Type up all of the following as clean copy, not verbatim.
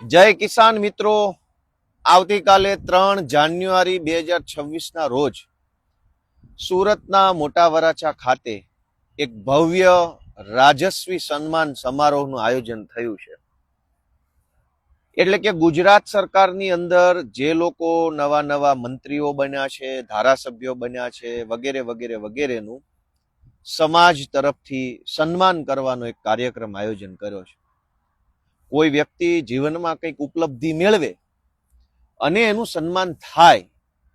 જય કિસાન મિત્રો, આવતીકાલે 3 જાન્યુઆરી 2026 રોજ સુરતના મોટા વરાછા ખાતે એક ભવ્ય રાજસ્વી સન્માન સમારોહનું આયોજન થયું છે. એટલે કે ગુજરાત સરકારની અંદર જે લોકો નવા નવા મંત્રીઓ બન્યા છે, ધારાસભ્યો બન્યા છે, વગેરે વગેરે વગેરેનું સમાજ તરફથી સન્માન કરવાનો એક કાર્યક્રમ આયોજન કર્યો છે. કોઈ વ્યક્તિ જીવનમાં કંઈક ઉપલબ્ધિ મેળવે અને એનું સન્માન થાય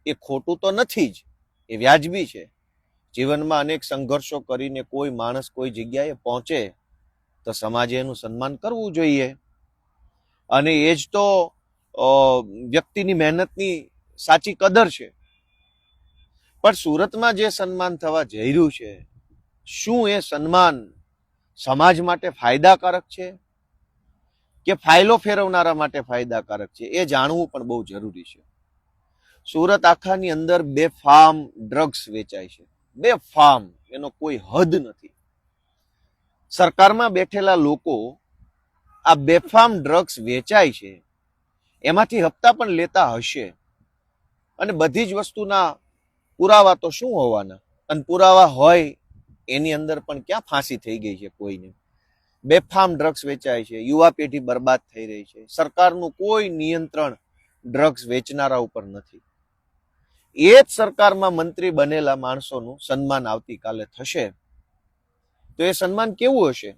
એ ખોટું તો નથી જ, એ વ્યાજબી છે. જીવનમાં અનેક સંઘર્ષો કરીને કોઈ માણસ કોઈ જગ્યાએ પહોંચે તો સમાજે એનું સન્માન કરવું જોઈએ, અને એ જ તો વ્યક્તિની મહેનતની સાચી કદર છે. પણ સુરતમાં જે સન્માન થવા જઈ રહ્યું છે, શું એ સન્માન સમાજ માટે ફાયદાકારક છે કે ફાઇલો ફેરવનારા માટે ફાયદાકારક છે, એ જાણવું પણ બહુ જરૂરી છે. સુરત આખાની અંદર બેફામ ડ્રગ્સ વેચાય છે, બેફામ, એનો કોઈ હદ નથી. સરકારમાં બેઠેલા લોકો આ બેફામ ડ્રગ્સ વેચાય છે એમાંથી હપ્તા પણ લેતા હશે, અને બધી જ વસ્તુના પુરાવા તો શું હોવાના, અને પુરાવા હોય એની અંદર પણ ક્યાં ફાંસી થઈ ગઈ છે કોઈને. બેફામ ડ્રગ્સ વેચાય છે, યુવા પેઢી બરબાદ થઈ રહી છે. સરકારનું કોઈ નિયંત્રણ ડ્રગ્સ વેચનારા ઉપર નથી. એ જ સરકારમાં મંત્રી બનેલા માણસોનું સન્માન આવતીકાલે થશે, તો એ સન્માન કેવું હશે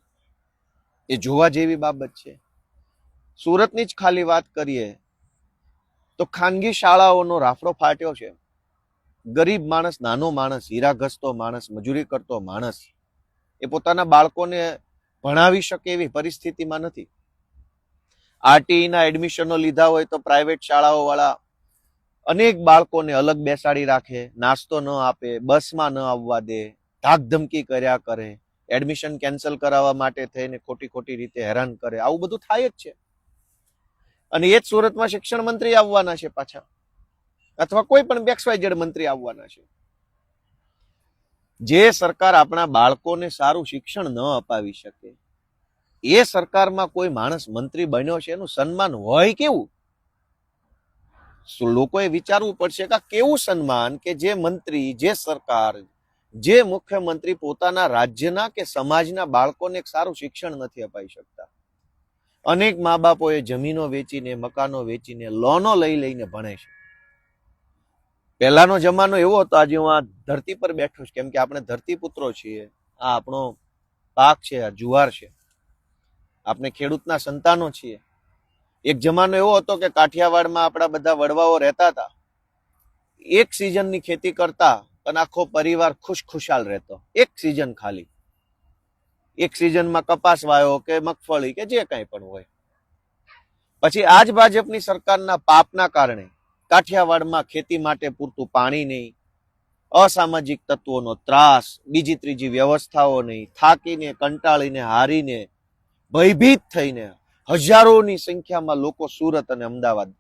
એ જોવા જેવી બાબત છે. સુરતની જ ખાલી વાત કરીએ તો ખાનગી શાળાઓનો રાફડો ફાટ્યો છે. ગરીબ માણસ, નાનો માણસ, હીરા ઘસતો માણસ, મજૂરી કરતો માણસ, એ પોતાના બાળકોને ભણાવી શકે એવી પરિસ્થિતિમાં નથી. આરટીઈના એડમિશનો લીધા હોય તો પ્રાઇવેટ શાળાઓ વાળા અનેક બાળકોને અલગ બેસાડી રાખે, નાસ્તો ન આપે, બસમાં ન આવવા દે, ધાક ધમકી કર્યા કરે, એડમિશન કેન્સલ કરાવવા માટે થઈને ખોટી ખોટી રીતે હેરાન કરે. આવું બધું થાય જ છે. અને એ જ સુરતમાં શિક્ષણ મંત્રી આવવાના છે પાછા, અથવા કોઈ પણ XYZ મંત્રી આવવાના છે. જે સરકાર આપણા બાળકોને સારું શિક્ષણ ન અપાવી શકે, એ સરકારમાં કોઈ માણસ મંત્રી બન્યો છે, એનું સન્માન હોય કેવું? લોકોએ વિચારવું પડશે કે કેવું સન્માન કે જે મંત્રી, જે સરકાર, જે મુખ્યમંત્રી પોતાના રાજ્યના કે સમાજના બાળકોને એક સારું શિક્ષણ નથી અપાવી શકતા. અનેક મા બાપોએ જમીનો વેચીને, મકાનો વેચીને, લોનો લઈ લઈને ભણે છે. પહેલાનો જમાનો એવો હતો, આજે હું આ ધરતી પર બેઠો છું કેમ કે આપણે ધરતીપુત્રો છીએ. આ આપણો પાક છે, આ જુવાર છે, આપણે ખેડૂતના સંતાનો છીએ. એક જમાનો એવો હતો કે કાઠિયાવાડમાં આપણા બધા વડવાઓ રહેતા હતા, એક સિઝનની ખેતી કરતા અને આખો પરિવાર ખુશખુશાલ રહેતો. એક સિઝન ખાલી, એક સિઝનમાં કપાસ વાયો કે મગફળી કે જે કાંઈ પણ હોય. પછી આજ ભાજપની સરકારના પાપના કારણે કાઠિયાવાડમાં ખેતી માટે પૂરતું પાણી નહીં, અસામાજિક તત્વોનો ત્રાસ, બીજી ત્રીજી વ્યવસ્થાઓ નહીં, થાકીને, કંટાળીને, હારીને, ભયભીત થઈને હજારોની સંખ્યામાં લોકો સુરત અને અમદાવાદ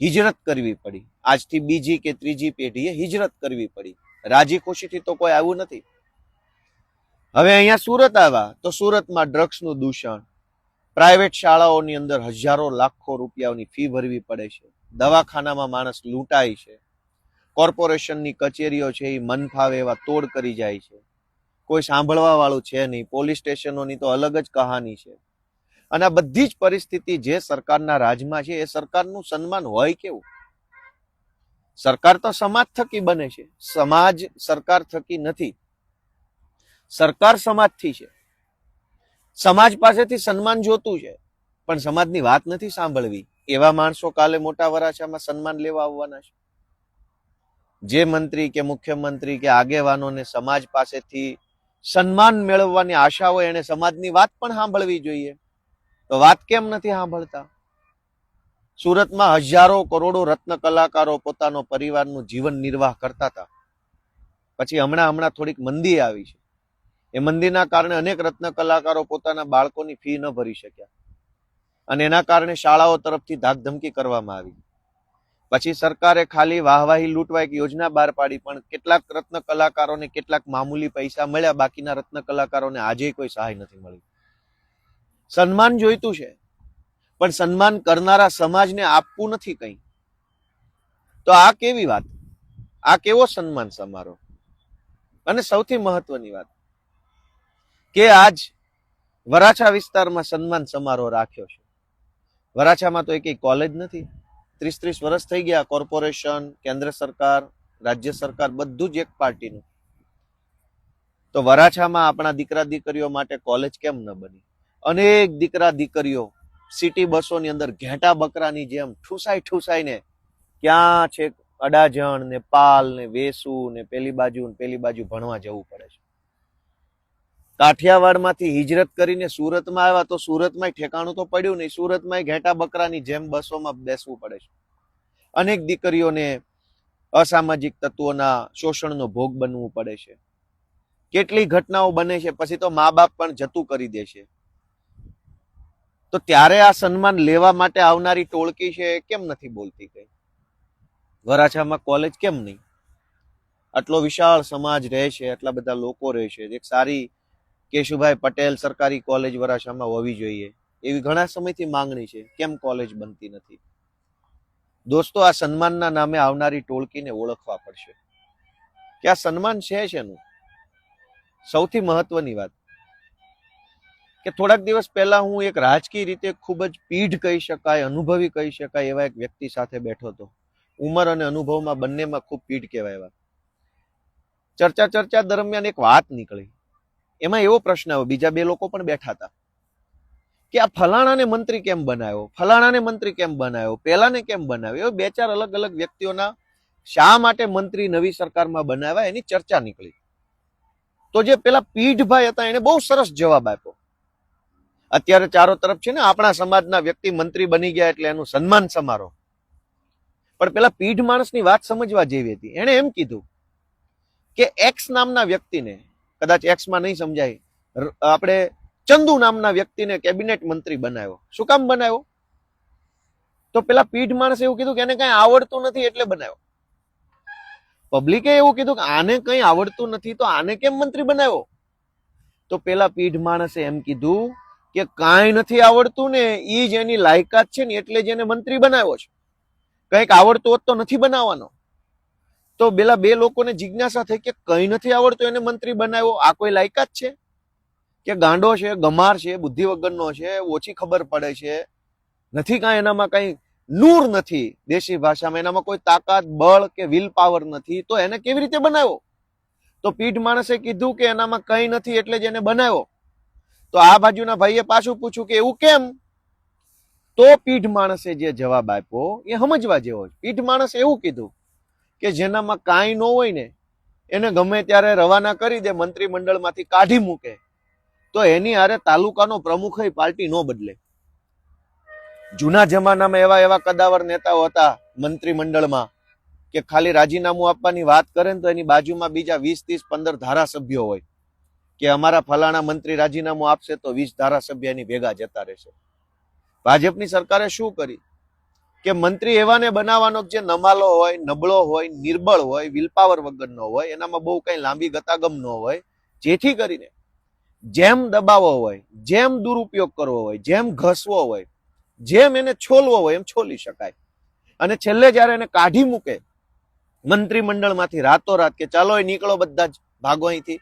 હિજરત કરવી પડી. આજથી બીજી કે ત્રીજી પેઢીએ હિજરત કરવી પડી. રાજી ખુશીથી તો કોઈ આવ્યું નથી. હવે અહીંયા સુરત આવ્યા તો સુરતમાં ડ્રગ્સનું દૂષણ, પ્રાઇવેટ શાળાઓની અંદર હજારો લાખો રૂપિયાની ફી ભરવી પડે છે, દવાખાનામાં માણસ લૂંટાય છે, કોર્પોરેશનની કચેરીઓ છે એ મન ફાવે એવા તોડ કરી જાય છે, કોઈ સાંભળવા વાળું છે નહીં, પોલીસ સ્ટેશનોની તો અલગ જ કહાની છે. અને આ બધી જ પરિસ્થિતિ જે સરકારના રાજમાં છે, એ સરકારનું સન્માન હોય કેવું? સરકાર તો સમાજ થકી બને છે, સમાજ સરકાર થકી નથી. સરકાર સમાજથી છે. સમાજ પાસેથી સન્માન જોતું છે, પણ સમાજની વાત નથી સાંભળવી. એવા માણસો કાલે મોટા વરાછામાં સન્માન લેવા આવવાના છે. જે મંત્રી કે મુખ્યમંત્રી કે આગેવાનોને સમાજ પાસેથી સન્માન મેળવવાની આશા હોય, એને સમાજની વાત પણ સાંભળવી જોઈએ. તો વાત કેમ નથી સાંભળતા? સુરતમાં હજારો કરોડો રત્ન કલાકારો પોતાનો પરિવારનું જીવન નિર્વાહ કરતા હતા. પછી હમણાં થોડીક મંદી આવી છે. એ મંદીના કારણે અનેક રત્ન કલાકારો પોતાના બાળકોની ફી ન ભરી શક્યા, અને એના કારણે શાળાઓ તરફથી ધાકધમકી કરવામાં આવી. પછી સરકારે ખાલી વાહવાહી લૂંટવા એક યોજના બહાર પાડી, પણ કેટલાક રત્ન કલાકારોને કેટલાક મામૂલી પૈસા મળ્યા, બાકીના રત્ન કલાકારોને આજે કોઈ સહાય નથી મળી. સન્માન જોઈતું છે, પણ સન્માન કરનારા સમાજને આપવું નથી કંઈ. તો આ કેવી વાત? આ કેવો સન્માન સમારોહ? અને સૌથી મહત્વની વાત કે આજ વરાછા વિસ્તારમાં સન્માન સમારોહ રાખ્યો છે. વરાછામાં તો એક કોલેજ નથી. 30 વર્ષ થઈ ગયા. કોર્પોરેશન, કેન્દ્ર સરકાર, રાજ્ય સરકાર બધું જ એક પાર્ટીનું. તો વરાછામાં આપણા દીકરા દીકરીઓ માટે કોલેજ કેમ ન બની? અનેક દીકરા દીકરીઓ સિટી બસોની અંદર ઘેટા બકરાની જેમ ઠૂસાઈને ક્યાં છે અડાજણ ને પાલ ને વેસુ ને પેલી બાજુ ભણવા જવું પડે છે. કાઠિયાવાડમાંથી હિજરત કરીને સુરતમાં આવ્યા તો સુરતમાં ઠેકાણું તો પડ્યું નહીં. સુરતમાં ઘેટા બકરાની જેમ બસોમાં બેસવું પડે છે. અનેક દીકરીઓને અસામાજિક તત્વોના શોષણનો ભોગ બનવું પડે છે. કેટલી ઘટનાઓ બને છે, પછી તો મા બાપ પણ જતું કરી દે છે. તો ત્યારે આ સન્માન લેવા માટે આવનારી ટોળકી છે કેમ નથી બોલતી કઈ? વરાછામાં કોલેજ કેમ નહીં? આટલો વિશાળ સમાજ રહે છે, આટલા બધા લોકો રહે છે. એક સારી કેશુભાઈ પટેલ સરકારી કોલેજ વરાછામાં હોવી જોઈએ એવી ઘણા સમયથી માંગણી છે. કેમ કોલેજ બનતી નથી? દોસ્તો, આ સન્માનના નામે આવનારી ટોળકીને ઓળખવા પડશે કે આ સન્માન છે શેનું. સૌથી મહત્વની વાત કે થોડાક દિવસ પહેલા હું એક રાજકીય રીતે ખૂબ જ પીઢ કહી શકાય, અનુભવી કહી શકાય એવા એક વ્યક્તિ સાથે બેઠો હતો. ઉંમર અને અનુભવમાં બંનેમાં ખૂબ પીઢ કહેવાય. ચર્ચા દરમિયાન એક વાત નીકળી. એમાં એવો પ્રશ્ન આવ્યો, બીજા બે લોકો પણ બેઠા હતા, કે આ ફલાણાને મંત્રી કેમ બનાવ્યો, ફલાણાને મંત્રી કેમ બનાવ્યો, પેલાને કેમ બનાવ્યો. બે ચાર અલગ અલગ વ્યક્તિઓના શા માટે મંત્રી નવી સરકારમાં બનાવ્યા એની ચર્ચા નીકળી. તો જે પેલા પીઢભાઈ હતા એને બહુ સરસ જવાબ આપ્યો. અત્યારે ચારો તરફ છે ને આપણા સમાજના વ્યક્તિ મંત્રી બની ગયા એટલે એનું સન્માન સમારોહ. પણ પેલા પીઢ માણસની વાત સમજવા જેવી હતી. એને એમ કીધું કે એક્સ નામના વ્યક્તિને, કદાચ એક્સમાં નહીં સમજાય, આપણે ચંદુ નામના વ્યક્તિને કેબિનેટ મંત્રી બનાવ્યો. શું કામ બનાવ્યો? તો પેલા પીઢ માણસે એવું કીધું કે એને કઈ આવડતું નથી એટલે બનાવ્યો. પબ્લિકે એવું કીધું કે આને કઈ આવડતું નથી તો આને કેમ મંત્રી બનાવ્યો? તો પેલા પીઢ માણસે એમ કીધું કે કાંઈ નથી આવડતું ને એ જ એની લાયકાત છે ને એટલે જ એને મંત્રી બનાવ્યો છે. કંઈક આવડતું હોત તો નથી બનાવવાનો. તો પેલા બે લોકોને જિજ્ઞાસા થઈ કે કઈ નથી આવડતું એને મંત્રી બનાવ્યો. આ કોઈ લાયકાત છે? કે ગાંડો છે, ગમાર છે, બુદ્ધિ વગરનો છે, ઓછી ખબર પડે છે, નથી કાંઈ એનામાં કઈ નૂર નથી, દેશી ભાષામાં એનામાં કોઈ તાકાત, બળ કે વિલ પાવર નથી, તો એને કેવી રીતે બનાવ્યો? તો પીઢ માણસે કીધું કે એનામાં કઈ નથી એટલે જ એને બનાવ્યો. તો આ બાજુના ભાઈએ પાછું પૂછ્યું કે એવું કેમ? તો પીઢ માણસે જે જવાબ આપ્યો એ સમજવા જેવો છે. પીઢ માણસે એવું કીધું કે જેનામાં કાંઈ ન હોય ને એને ગમે ત્યારે રવાના કરી દે, મંત્રીમંડળમાંથી કાઢી મૂકે, તો એની હારે તાલુકાનો પ્રમુખ પાર્ટી ન બદલે. જૂના જમાનામાં એવા કદાવર નેતાઓ હતા મંત્રીમંડળમાં કે ખાલી રાજીનામું આપવાની વાત કરે ને તો એની બાજુમાં બીજા 20, 30, 15 ધારાસભ્યો હોય કે અમારા ફલાણા મંત્રી રાજીનામું આપશે તો 20 ધારાસભ્ય એની ભેગા જતા રહેશે. ભાજપની સરકારે શું કરી કે મંત્રી એવાને બનાવવાનો જે નમાલો હોય, નબળો હોય, નિર્બળ હોય, વિલપાવર વગરનો હોય, એનામાં બહુ કઈ લાંબી ગતાગમ ન હોય, જેથી કરીને જેમ દબાવો હોય, જેમ દુરુપયોગ કરવો હોય, જેમ ઘસવો હોય, જેમ એને છોલવો હોય એમ છોલી શકાય. અને છેલ્લે જયારે એને કાઢી મૂકે મંત્રીમંડળમાંથી રાતોરાત કે ચાલો એ નીકળો બધા જ ભાગો અહીંથી,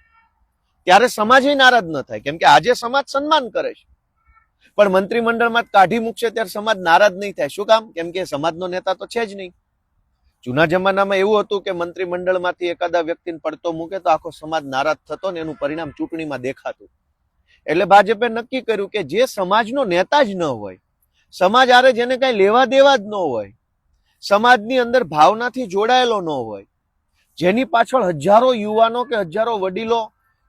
ત્યારે સમાજ નારાજ ન થાય. કેમ કે આજે સમાજ સન્માન કરે છે, પણ મંત્રીમંડળમાં કાઢી મૂકશે ત્યારે સમાજ નારાજ નહીં થાય. શું કામ? કેમ કે સમાજનો નેતા તો છે જ નહીં. જૂના જમાનામાં એવું હતું કે મંત્રીમંડળમાંથી એકાદા વ્યક્તિને પડતો મૂકે તો આખો સમાજ નારાજ થતો ને એનું પરિણામ ચૂંટણીમાં દેખાતું. એટલે ભાજપે નક્કી કર્યું કે જે સમાજનો નેતા જ ન હોય, સમાજ આરે જેને કઈ લેવા દેવા જ ન હોય, સમાજની અંદર ભાવનાથી જોડાયેલો ન હોય, જેની પાછળ હજારો યુવાનો કે હજારો વડીલો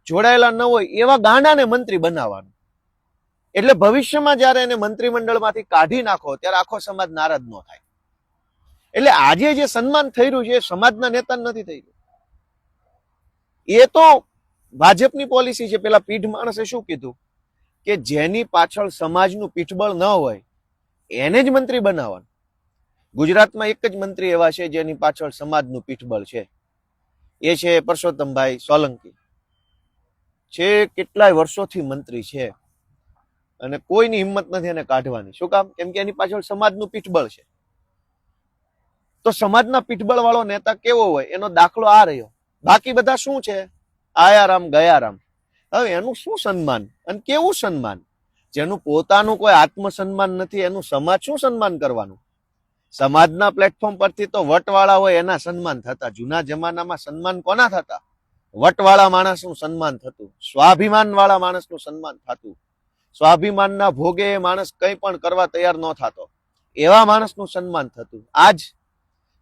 જોડાયેલા ન હોય, એવા ગાંડાને મંત્રી બનાવવાનું. એટલે ભવિષ્યમાં જયારે એને મંત્રીમંડળમાંથી કાઢી નાખો ત્યારે આખો સમાજ નારાજ ન થાય. એટલે આજે જે સન્માન થઈ રહ્યું છે એ સમાજના નેતા નથી થઈ રહ્યું. એ તો ભાજપની પોલિસી છે. પેલા પીઢ માણસે શું કીધું કે જેની પાછળ સમાજનું પીઠબળ ન હોય એને જ મંત્રી બનાવવાનું. ગુજરાતમાં એક જ મંત્રી એવા છે જેની પાછળ સમાજનું પીઠબળ છે, એ છે પરસોત્તમભાઈ સોલંકી. છે કેટલાય વર્ષોથી મંત્રી છે. અને કોઈની હિંમત નથી એને કાઢવાની. શું કામ? કેમ કે એની પાછળ સમાજનું પીઠબળ છે. તો સમાજના પીઠબળ વાળો નેતા કેવો હોય એનો દાખલો આ રહ્યો. બાકી બધા શું છે? આયારામ ગયારામ. હવે એનું શું સન્માન અને કેવું સન્માન? જેનું પોતાનું કોઈ આત્મસન્માન નથી એનું સમાજ શું સન્માન કરવાનું? સમાજના પ્લેટફોર્મ પરથી તો વટવાળા હોય એના સન્માન થતા. જૂના જમાનામાં સન્માન કોના થતા? વટવાળા માણસનું સન્માન થતું, સ્વાભિમાન વાળા માણસનું સન્માન થતું. સ્વાભિમાનના ભોગે માણસ કંઈ પણ કરવા તૈયાર ન થતો, એવા માણસનું સન્માન થતું. આજ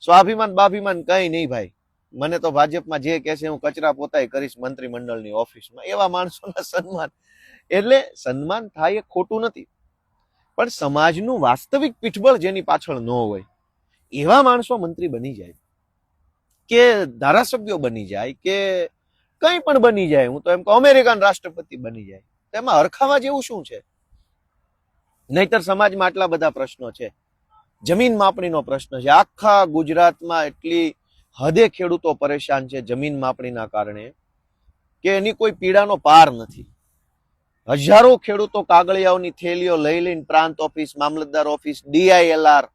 સ્વાભિમાન બાભિમાન કઈ નહીં ભાઈ, મને તો ભાજપમાં જે કહે છે હું કચરા પોતાય કરીશ મંત્રીમંડળની ઓફિસમાં, એવા માણસોના સન્માન. એટલે સન્માન થાય એ ખોટું નથી, પણ સમાજનું વાસ્તવિક પીઠબળ જેની પાછળ ન હોય એવા માણસો મંત્રી બની જાય કે ધારાસભ્યો બની જાય કે કંઈ પણ બની જાય, હું તો એમ કહું અમેરિકન રાષ્ટ્રપતિ બની જાય, તેમાં હરખાવા જેવું શું છે? નહીતર સમાજમાં આટલા બધા પ્રશ્નો છે. જમીન માપણીનો પ્રશ્ન છે. આખા ગુજરાતમાં એટલી હદે ખેડૂતો પરેશાન છે જમીન માપણીના કારણે કે એની કોઈ પીડાનો પાર નથી. હજારો ખેડૂતો કાગળિયાઓની થેલીઓ લઈ લઈને પ્રાંત ઓફિસ, મામલતદાર ઓફિસ, DILR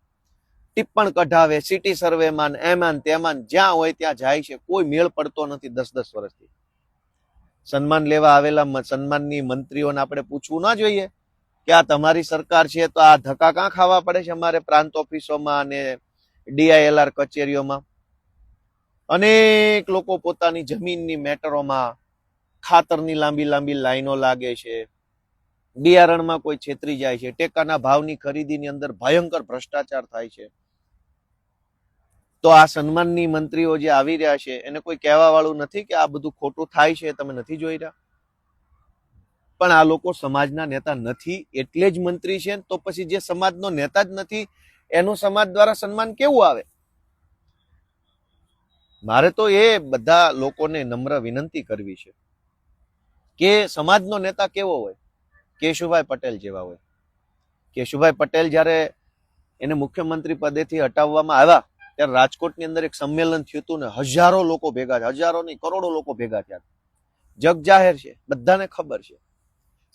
ટિપ્પણ કઢાવે, સિટી સર્વેમાં એમાં તેમાં જ્યાં હોય ત્યાં જાય છે. કોઈ મેળ પડતો નથી 10-10 વર્ષથી. સન્માન લેવા આવેલા સન્માનની મંત્રીઓને આપણે પૂછવું ના જોઈએ કે આ તમારી સરકાર છે તો આ ધક્કા કાં ખાવા પડે છે અમારે પ્રાંત ઓફિસોમાં અને DILR કચેરીઓમાં? અનેક લોકો પોતાની જમીનની મેટરોમાં ખાતરની લાંબી લાંબી લાઈનો લાગે છે, બિયારણમાં કોઈ છેતરી જાય છે, ટેકાના ભાવની ખરીદીની અંદર ભયંકર ભ્રષ્ટાચાર થાય છે. તો આ સન્માનની મંત્રીઓ જે આવી રહ્યા છે એને કોઈ કહેવા વાળું નથી કે આ બધું ખોટું થાય છે, તમે નથી જોઈ રહ્યા? પણ આ લોકો સમાજના નેતા નથી એટલે જ મંત્રી છે. તો પછી જે સમાજનો નેતા જ નથી એનું સમાજ દ્વારા સન્માન કેવું આવે? મારે તો એ બધા લોકોને નમ્ર વિનંતી કરવી છે કે સમાજનો નેતા કેવો હોય? કેશુભાઈ પટેલ જેવા હોય. કેશુભાઈ પટેલ જ્યારે એને મુખ્યમંત્રી પદેથી હટાવવામાં આવ્યા ત્યારે રાજકોટની અંદર એક સંમેલન થયું હતું ને હજારો લોકો ભેગા થયા, હજારો નહીં કરોડો લોકો ભેગા થયા. જગ જાહેર છે, બધાને ખબર છે.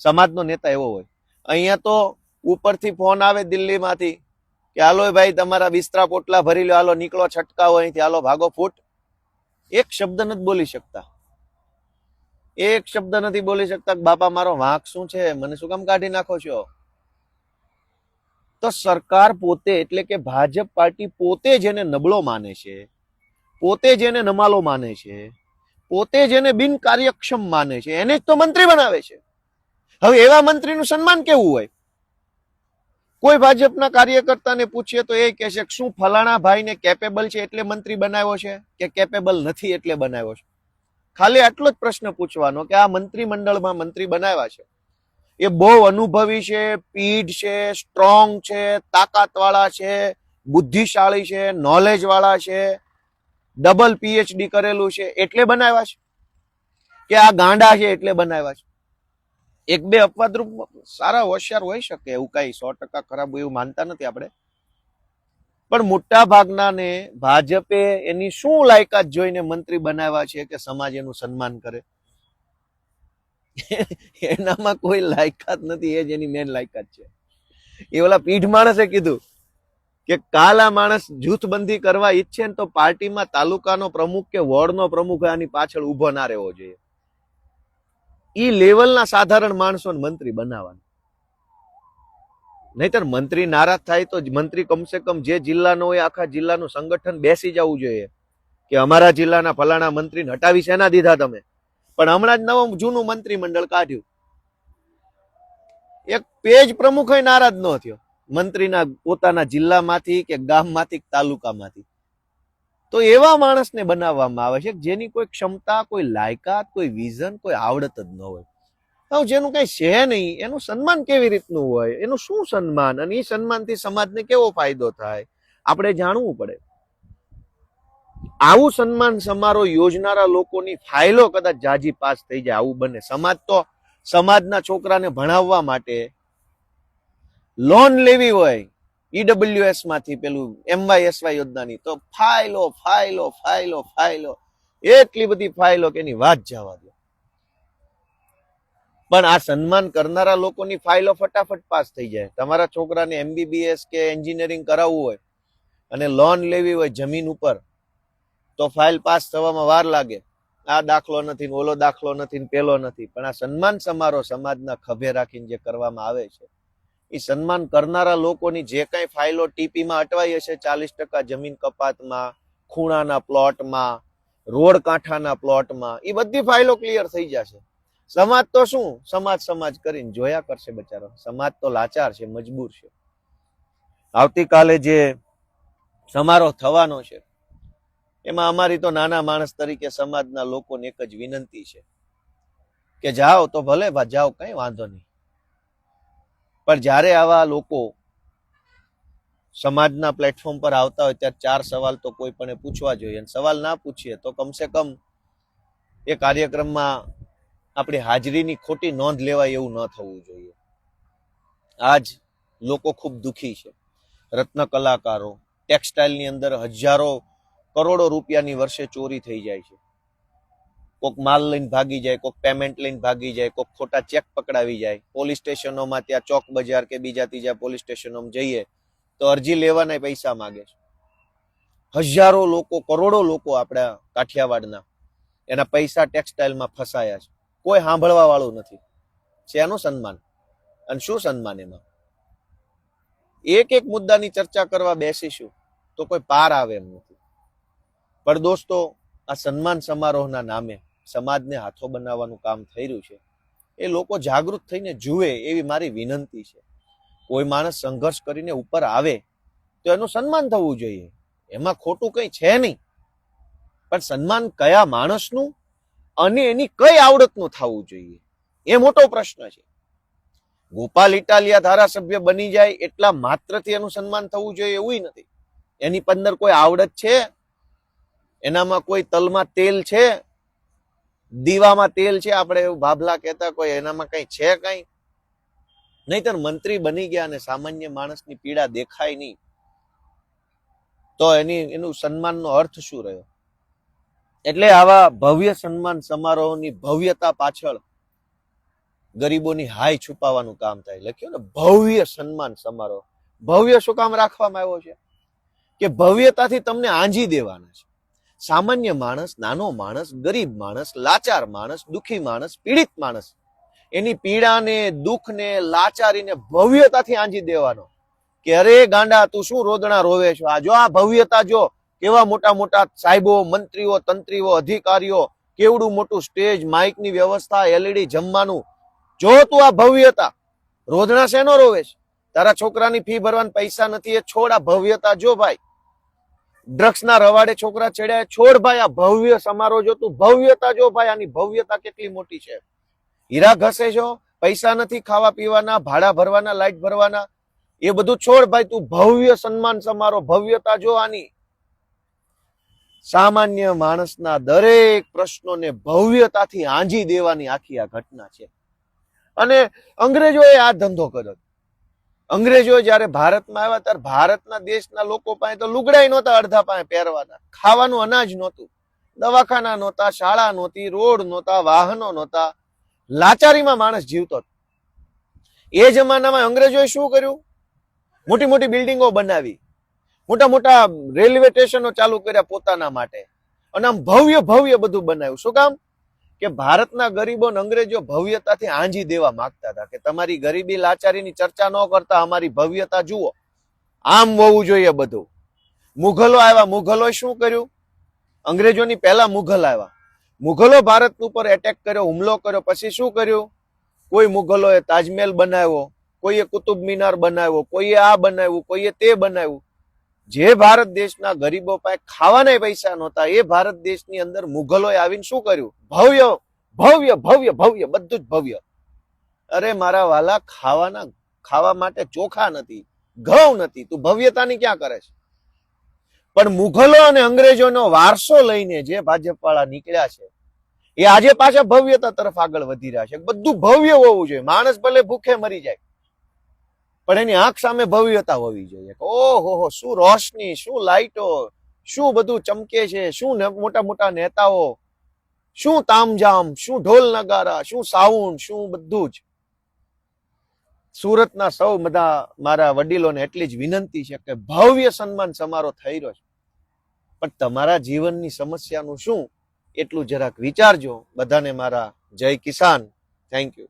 સમાજનો નેતા એવો હોય. અહીંયા તો ઉપરથી ફોન આવે દિલ્હીમાંથી કે હાલો ભાઈ તમારા બિસ્તરા પોટલા ભરી લો, હાલો નીકળો છટકાવો અહીંથી, હાલો ભાગો ફૂટ. એક શબ્દ નથી બોલી શકતા. એક શબ્દ નથી બોલી શકતા બાપા મારો વાંક શું છે, મને શું કામ કાઢી નાખો છો? તો સરકાર પોતે એટલે કે ભાજપ પાર્ટી પોતે જેને નબળો માને છે, પોતે જેને નમાલો માને છે, પોતે જેને બિનકાર્યક્ષમ માને છે એને જ તો મંત્રી બનાવે છે. હવે એવા મંત્રીનું સન્માન કેવું હોય? કોઈ ભાજપના કાર્યકર્તાને પૂછીએ તો એ કહે છે કે શું ફલાણા ભાઈને કેપેબલ છે એટલે મંત્રી બનાવ્યો છે કે કેપેબલ નથી એટલે બનાવ્યો છે? ખાલી આટલો જ પ્રશ્ન પૂછવાનો કે આ મંત્રીમંડળમાં મંત્રી બનાવ્યા છે એ બહુ અનુભવી છે, પીઢ છે, સ્ટ્રોંગ છે, તાકાતવાળા છે, બુદ્ધિશાળી છે, નોલેજ વાળા છે, ડબલ PhD કરેલું છે એટલે બનાવ્યા છે કે આ ગાંડા છે એટલે બનાવ્યા છે? એક બે અપવાદરૂપ સારા હોશિયાર હોઈ શકે, એવું કઈ 100% ખરાબ એવું માનતા નથી આપણે, પણ મોટા ભાગનાને ભાજપે એની શું લાયકાત જોઈને મંત્રી બનાવ્યા છે કે સમાજ એનું સન્માન કરે? એનામાં કોઈ લાયકાત નથી, એ જ એની મેન લાયકાત છે. એ ઓલા પીઢ માણસે કીધું કે કાલ આ માણસ જૂથબંધી કરવા ઈચ્છે ને તો પાર્ટીમાં તાલુકાનો પ્રમુખ કે વોર્ડનો પ્રમુખ આની પાછળ ઉભો ના રહેવો જોઈએ. ઈ લેવલના સાધારણ માણસોને મંત્રી બનાવવાના. નહીતર મંત્રી નારાજ થાય તો મંત્રી કમસે કમ જે જિલ્લાનો હોય આખા જિલ્લાનું સંગઠન બેસી જવું જોઈએ કે અમારા જિલ્લાના ફલાણા મંત્રીને હટાવી શેના દીધા તમે? પણ હમણાં જ નવું જૂનું મંત્રીમંડળ કાઢ્યું, એક પેજ પ્રમુખ નારાજ ન થયો મંત્રીના પોતાના જિલ્લામાંથી કે ગામમાંથી તાલુકામાંથી. તો એવા માણસને બનાવવામાં આવે છે જેની કોઈ ક્ષમતા, કોઈ લાયકાત, કોઈ વિઝન, કોઈ આવડત જ ન હોય. હવે જેનું કઈ છે નહીં એનું સન્માન કેવી રીતનું હોય? એનું શું સન્માન? અને એ સન્માનથી સમાજને કેવો ફાયદો થાય આપણે જાણવું પડે. આવું સન્માન સમારોહ યોજનારા લોકોની ફાઇલો કદાચ જાજી પાસ થઈ જાય, આવું બને. સમાજ તો સમાજના છોકરાને ભણાવવા માટે લોન લેવી હોય EWS માંથી, પેલું MYSY યોજનાની, તો ફાઇલો ફાઇલો ફાઇલો ફાઇલો, એટલી બધી ફાઇલો કે એની વાત જવા દો. પણ આ સન્માન કરનારા લોકોની ફાઇલો ફટાફટ પાસ થઈ જાય. તમારા છોકરાને MBBS કે એન્જિનિયરિંગ કરાવવું હોય અને લોન લેવી હોય જમીન ઉપર, તો ફાઇલ પાસ થવામાં વાર લાગે. આ દાખલો નથી, ઓલો દાખલો નથી, પેલો નથી. પણ આ સન્માન સમારોહ સમાજના ખભે રાખીને જે કરવામાં આવે છે, એ સન્માન કરનારા લોકોની જે કઈ ફાઇલો ટીપીમાં અટવાઈ હશે, 40% જમીન કપાતમાં, ખૂણાના પ્લોટમાં, રોડ કાંઠાના પ્લોટમાં, એ બધી ફાઇલો ક્લિયર થઈ જશે. સમાજ તો શું, સમાજ કરીને જોયા કરશે બચારો. સમાજ તો લાચાર છે, મજબૂર છે. આવતીકાલે જે સમારોહ થવાનો છે, એમાં અમારી તો નાના માણસ તરીકે સમાજના લોકોને એક જ વિનંતી છે કે જાઓ તો ભલે જાઓ, કઈ વાંધો નહીં. પણ જ્યારે આવા લોકો સમાજના પ્લેટફોર્મ પર આવતા હોય ત્યારે 4 સવાલ તો કોઈ પણ પૂછવા જોઈએ. અને સવાલ ના પૂછીએ તો કમસે કમ એ કાર્યક્રમમાં આપણી હાજરીની ખોટી નોંધ લેવાય એવું ન થવું જોઈએ. આજ લોકો ખૂબ દુઃખી છે. રત્ન કલાકારો, ટેક્સટાઇલની અંદર હજારો કરોડો રૂપિયાની વર્ષે ચોરી થઈ જાય છે. કોક માલ લઈને ભાગી જાય, કોક પેમેન્ટ લઈને ભાગી જાય, કોક ખોટા ચેક પકડાવી જાય. પોલીસ સ્ટેશનોમાં, ત્યાં ચોક બજાર કે બીજા ત્રીજા પોલીસ સ્ટેશનોમાં જઈએ તો અરજી લેવાના પૈસા માંગે છે. હજારો લોકો, કરોડો લોકો આપણા કાઠિયાવાડના, એના પૈસા ટેક્સટાઇલમાં ફસાયા છે. કોઈ સાંભળવા વાળું નથી. શેનું સન્માન અને શું સન્માન? એમાં એક એક મુદ્દાની ચર્ચા કરવા બેસીશું તો કોઈ પાર આવે એમ નથી. પણ દોસ્તો, આ સન્માન સમારોહના નામે સમાજને હાથો બનાવવાનું કામ થઈ રહ્યું છે. એ લોકો જાગૃત થઈને જુએ એવી મારી વિનંતી છે. કોઈ માણસ સંઘર્ષ કરીને ઉપર આવે તો એનું સન્માન થવું જોઈએ, એમાં ખોટું કઈ છે નહીં. પણ સન્માન કયા માણસનું અને એની કઈ આવડતનું થવું જોઈએ, એ મોટો પ્રશ્ન છે. ગોપાલ ઇટાલિયા ધારાસભ્ય બની જાય એટલા માત્રથી એનું સન્માન થવું જોઈએ એવું નથી. એની અંદર કોઈ આવડત છે, એનામાં કોઈ તલમાં તેલ છે, દીવામાં તેલ છે, આપણે એવું ભાભલા કહેતા, કોઈ એનામાં કઈ છે કઈ? નહીતર મંત્રી બની ગયા અને સામાન્ય માણસની પીડા દેખાય નહીં તો એનું સન્માનનો અર્થ શું રહ્યો? એટલે આવા ભવ્ય સન્માન સમારોહની ભવ્યતા પાછળ ગરીબોની હાય છુપાવવાનું કામ થાય. લખ્યું ને ભવ્ય સન્માન સમારોહ. ભવ્ય શું કામ રાખવામાં આવ્યો છે? કે ભવ્યતાથી તમને આંજી દેવાના છે. સામાન્ય માણસ, નાનો માણસ, ગરીબ માણસ, લાચાર માણસ, દુઃખી માણસ, પીડિત માણસ, એની પીડાને, દુઃખને, લાચારીને ભવ્યતાથી આંજી દેવાનો. કે અરે ગાંડા, તું શું રોદણા રોવે છો? આ જો, આ ભવ્યતા જો, કેવા મોટા મોટા સાહેબો, મંત્રીઓ, તંત્રીઓ, અધિકારીઓ, કેવડું મોટું સ્ટેજ, માઇકની વ્યવસ્થા, LED જમવાનું. જો તું આ ભવ્યતા, રોદણા શેનો રોવે છે? તારા છોકરાની ફી ભરવાના પૈસા નથી, એ છોડ. આ ભવ્યતા જો ભાઈ. ડ્રગ્સના રવાડે છોકરા ચડ્યા, છોડ ભાઈ. આ ભવ્ય સમારોહ જો, તું ભવ્યતા જો ભાઈ. આની ભવ્યતા કેટલી મોટી છે. હીરા ઘસે છો, પૈસા નથી ખાવા પીવાના, ભાડા ભરવાના, લાઇટ ભરવાના, એ બધું છોડ ભાઈ. તું ભવ્ય સન્માન સમારોહ, ભવ્યતા જો આની. સામાન્ય માણસના દરેક પ્રશ્નોને ભવ્યતાથી આંજી દેવાની આખી આ ઘટના છે. અને અંગ્રેજોએ આ ધંધો કર્યો. અંગ્રેજો જયારે ભારતમાં આવ્યા ત્યારે ભારતના દેશના લોકો પાસે તો લુગડાઈ નહોતા, અડધા પાસે પહેરવાના, ખાવાનું અનાજ નહોતું, દવાખાના નહોતા, શાળા નહોતી, રોડ નહોતા, વાહનો નહોતા, લાચારીમાં માણસ જીવતો. એ જમાનામાં અંગ્રેજોએ શું કર્યું? મોટી મોટી બિલ્ડિંગો બનાવી, મોટા મોટા રેલવે સ્ટેશનો ચાલુ કર્યા પોતાના માટે, અને આમ ભવ્ય ભવ્ય બધું બનાવ્યું. શું કામ? કે ભારતના ગરીબો અંગ્રેજો ભવ્યતાથી આંજી દેવા માંગતા હતા કે તમારી ગરીબી લાચારીની ચર્ચા ન કરતા અમારી ભવ્યતા જુઓ, આમ હોવું જોઈએ બધું. મુઘલો આવ્યા. મુઘલોએ શું કર્યું? અંગ્રેજોની પહેલા મુઘલ આવ્યા. મુઘલો ભારત ઉપર એટેક કર્યો, હુમલો કર્યો. પછી શું કર્યું? કોઈ મુઘલોએ તાજમહેલ બનાવ્યો, કોઈએ કુતુબ મિનાર બનાવ્યો, કોઈએ આ બનાવ્યું, કોઈએ તે બનાવ્યું. જે ભારત દેશના ગરીબો પાસે ખાવાના પૈસા નહોતા, એ ભારત દેશની અંદર મુઘલોએ આવીને શું કર્યું? ભવ્ય ભવ્ય ભવ્ય ભવ્ય, બધું જ ભવ્ય. અરે મારા વાલા, ખાવા માટે ચોખા નથી, ઘઉં નથી, તું ભવ્યતાની ક્યાં કરે છે? પણ મુઘલો અને અંગ્રેજોનો વારસો લઈને જે ભાજપ વાળા નીકળ્યા છે, એ આજે પાછા ભવ્યતા તરફ આગળ વધી રહ્યા છે. બધું ભવ્ય હોવું જોઈએ. માણસ ભલે ભૂખે મરી જાય, પણ એની આંખ સામે ભવ્યતા હોવી જોઈએ. ઓહો, શું રોશની, શું લાઈટો, શું બધું ચમકે છે, શું મોટા મોટા નેતાઓ, શું તામઝામ, શું ઢોલ નગારા, શું સાઉન્ડ, શું બધું જ. સુરતના સૌ બધા મારા વડીલોને એટલી જ વિનંતી છે કે ભવ્ય સન્માન સમારોહ થઈ રહ્યો છે, પણ તમારા જીવનની સમસ્યાનું શું એટલું જરાક વિચારજો. બધાને મારા જય કિસાન. Thank you.